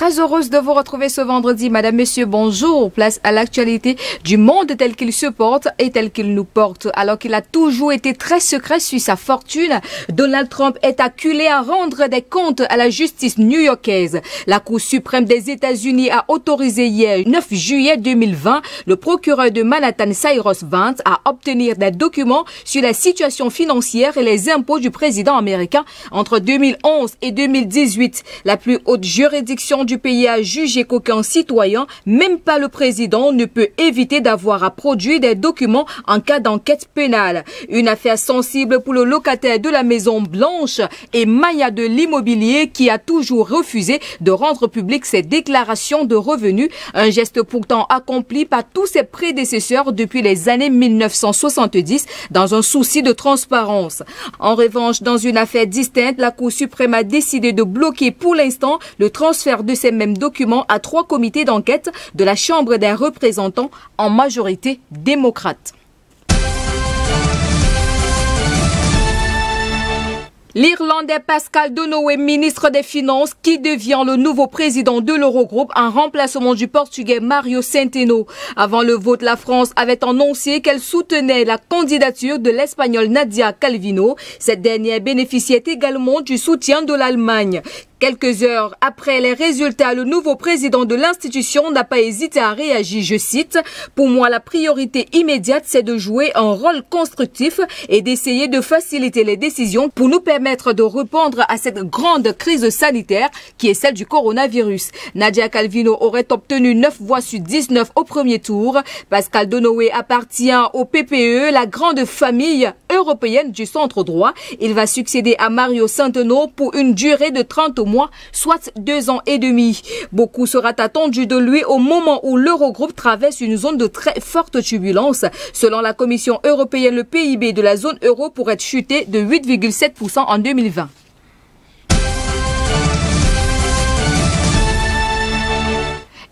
Très heureuse de vous retrouver ce vendredi. Madame, Monsieur, bonjour. Place à l'actualité du monde tel qu'il se porte et tel qu'il nous porte. Alors qu'il a toujours été très secret sur sa fortune, Donald Trump est acculé à rendre des comptes à la justice new-yorkaise. La Cour suprême des États-Unis a autorisé hier, 9 juillet 2020, le procureur de Manhattan, Cyrus Vance, à obtenir des documents sur la situation financière et les impôts du président américain entre 2011 et 2018. La plus haute juridiction du pays a jugé qu'aucun citoyen, même pas le président, ne peut éviter d'avoir à produire des documents en cas d'enquête pénale. Une affaire sensible pour le locataire de la Maison Blanche et Maya de l'immobilier qui a toujours refusé de rendre public ses déclarations de revenus, un geste pourtant accompli par tous ses prédécesseurs depuis les années 1970 dans un souci de transparence. En revanche, dans une affaire distincte, la Cour suprême a décidé de bloquer pour l'instant le transfert de ces mêmes documents à 3 comités d'enquête de la Chambre des représentants en majorité démocrate. L'Irlandais Pascal Donohoe, ministre des Finances, qui devient le nouveau président de l'Eurogroupe en remplacement du Portugais Mário Centeno. Avant le vote, la France avait annoncé qu'elle soutenait la candidature de l'Espagnole Nadia Calvino. Cette dernière bénéficiait également du soutien de l'Allemagne. Quelques heures après les résultats, le nouveau président de l'institution n'a pas hésité à réagir, je cite, « Pour moi, la priorité immédiate, c'est de jouer un rôle constructif et d'essayer de faciliter les décisions pour nous permettre de répondre à cette grande crise sanitaire qui est celle du coronavirus. » Nadia Calvino aurait obtenu 9 voix sur 19 au premier tour. Pascal Donohoe appartient au PPE, la grande famille européenne du centre droit. Il va succéder à Mário Centeno pour une durée de 30 mois, soit 2 ans et demi. Beaucoup sera attendu de lui au moment où l'Eurogroupe traverse une zone de très forte turbulence. Selon la Commission européenne, le PIB de la zone euro pourrait chuter de 8,7% en 2020.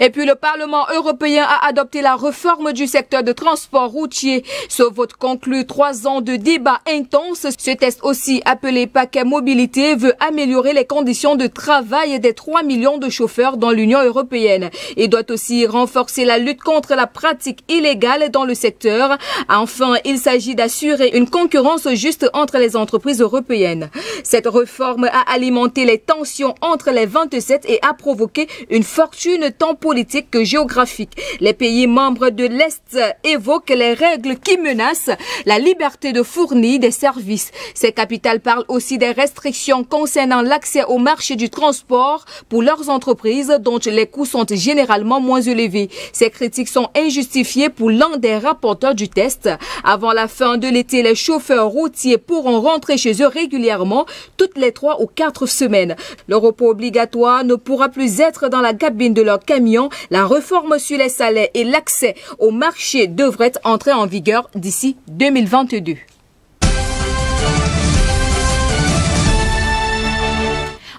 Et puis le Parlement européen a adopté la réforme du secteur de transport routier. Ce vote conclut 3 ans de débats intenses. Ce texte, aussi appelé paquet mobilité, veut améliorer les conditions de travail des 3 millions de chauffeurs dans l'Union européenne. Il doit aussi renforcer la lutte contre la pratique illégale dans le secteur. Enfin, il s'agit d'assurer une concurrence juste entre les entreprises européennes. Cette réforme a alimenté les tensions entre les 27 et a provoqué une fortune tant politique que géographique. Les pays membres de l'Est évoquent les règles qui menacent la liberté de fournir des services. Ces capitales parlent aussi des restrictions concernant l'accès au marché du transport pour leurs entreprises dont les coûts sont généralement moins élevés. Ces critiques sont injustifiées pour l'un des rapporteurs du test. Avant la fin de l'été, les chauffeurs routiers pourront rentrer chez eux régulièrement toutes les 3 ou 4 semaines. Le repos obligatoire ne pourra plus être dans la cabine de leur camion. La réforme sur les salaires et l'accès au marché devrait entrer en vigueur d'ici 2022.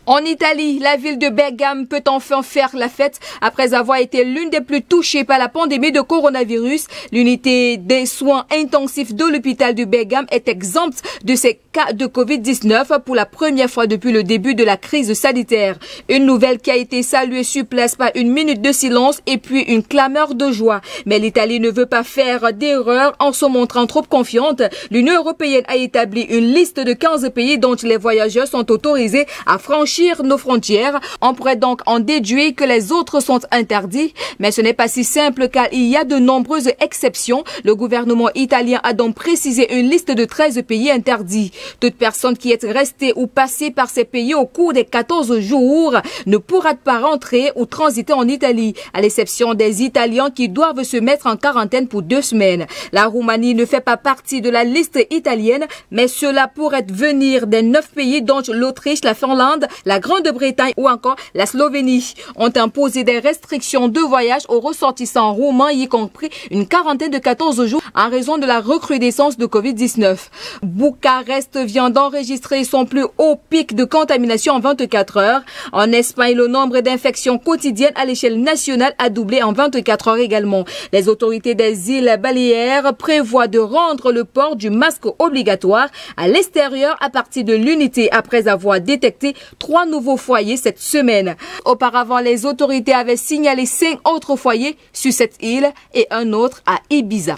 En Italie, la ville de Bergame peut enfin faire la fête après avoir été l'une des plus touchées par la pandémie de coronavirus. L'unité des soins intensifs de l'hôpital de Bergame est exempte de ces cas de Covid-19 pour la première fois depuis le début de la crise sanitaire. Une nouvelle qui a été saluée sur place par une minute de silence et puis une clameur de joie. Mais l'Italie ne veut pas faire d'erreur en se montrant trop confiante. L'Union européenne a établi une liste de 15 pays dont les voyageurs sont autorisés à franchir nos frontières. On pourrait donc en déduire que les autres sont interdits, mais ce n'est pas si simple car il y a de nombreuses exceptions. Le gouvernement italien a donc précisé une liste de 13 pays interdits. Toute personne qui est restée ou passée par ces pays au cours des 14 jours ne pourra pas rentrer ou transiter en Italie, à l'exception des Italiens qui doivent se mettre en quarantaine pour 2 semaines. La Roumanie ne fait pas partie de la liste italienne, mais cela pourrait venir des 9 pays dont l'Autriche, la Finlande, la Grande-Bretagne ou encore la Slovénie ont imposé des restrictions de voyage aux ressortissants roumains, y compris une quarantaine de 14 jours en raison de la recrudescence de Covid-19. Bucarest vient d'enregistrer son plus haut pic de contamination en 24 heures. En Espagne, le nombre d'infections quotidiennes à l'échelle nationale a doublé en 24 heures également. Les autorités des îles Baléares prévoient de rendre le port du masque obligatoire à l'extérieur à partir de l'unité après avoir détecté 3 3 nouveaux foyers cette semaine. Auparavant, les autorités avaient signalé 5 autres foyers sur cette île et un autre à Ibiza.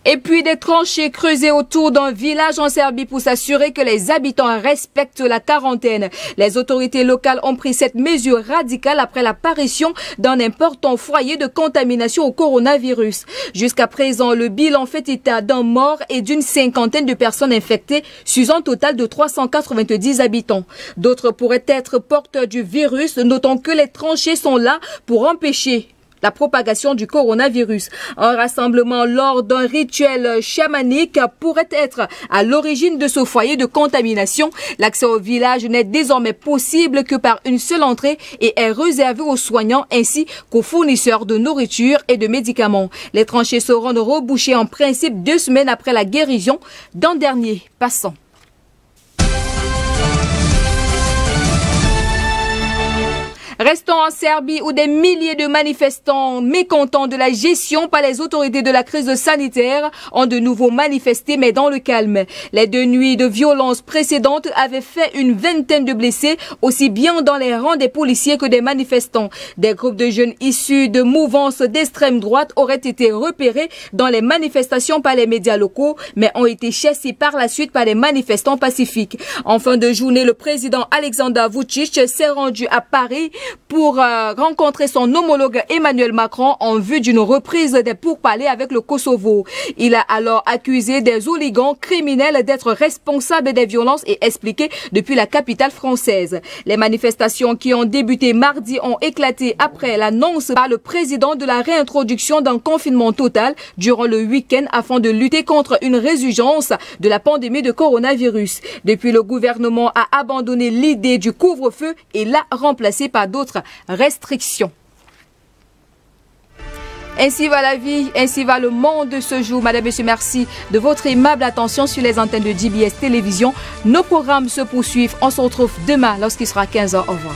Et puis des tranchées creusées autour d'un village en Serbie pour s'assurer que les habitants respectent la quarantaine. Les autorités locales ont pris cette mesure radicale après l'apparition d'un important foyer de contamination au coronavirus. Jusqu'à présent, le bilan fait état d'un mort et d'une 50aine de personnes infectées sur un total de 390 habitants. D'autres pourraient être porteurs du virus, notons que les tranchées sont là pour empêcher la propagation du coronavirus. Un rassemblement lors d'un rituel chamanique pourrait être à l'origine de ce foyer de contamination. L'accès au village n'est désormais possible que par une seule entrée et est réservé aux soignants ainsi qu'aux fournisseurs de nourriture et de médicaments. Les tranchées seront rebouchées en principe 2 semaines après la guérison d'un dernier passant. Restons en Serbie où des milliers de manifestants mécontents de la gestion par les autorités de la crise sanitaire ont de nouveau manifesté, mais dans le calme. Les 2 nuits de violence précédentes avaient fait une vingtaine de blessés, aussi bien dans les rangs des policiers que des manifestants. Des groupes de jeunes issus de mouvances d'extrême droite auraient été repérés dans les manifestations par les médias locaux, mais ont été chassés par la suite par des manifestants pacifiques. En fin de journée, le président Aleksandar Vučić s'est rendu à Paris pour rencontrer son homologue Emmanuel Macron en vue d'une reprise des pourparlers avec le Kosovo. Il a alors accusé des hooligans criminels d'être responsables des violences et expliqué depuis la capitale française. Les manifestations qui ont débuté mardi ont éclaté après l'annonce par le président de la réintroduction d'un confinement total durant le week-end afin de lutter contre une résurgence de la pandémie de coronavirus. Depuis, le gouvernement a abandonné l'idée du couvre-feu et l'a remplacé par d'autres restrictions. Ainsi va la vie, ainsi va le monde de ce jour. Madame, Monsieur, merci de votre aimable attention sur les antennes de GBS Télévision. Nos programmes se poursuivent. On se retrouve demain lorsqu'il sera 15h. Au revoir.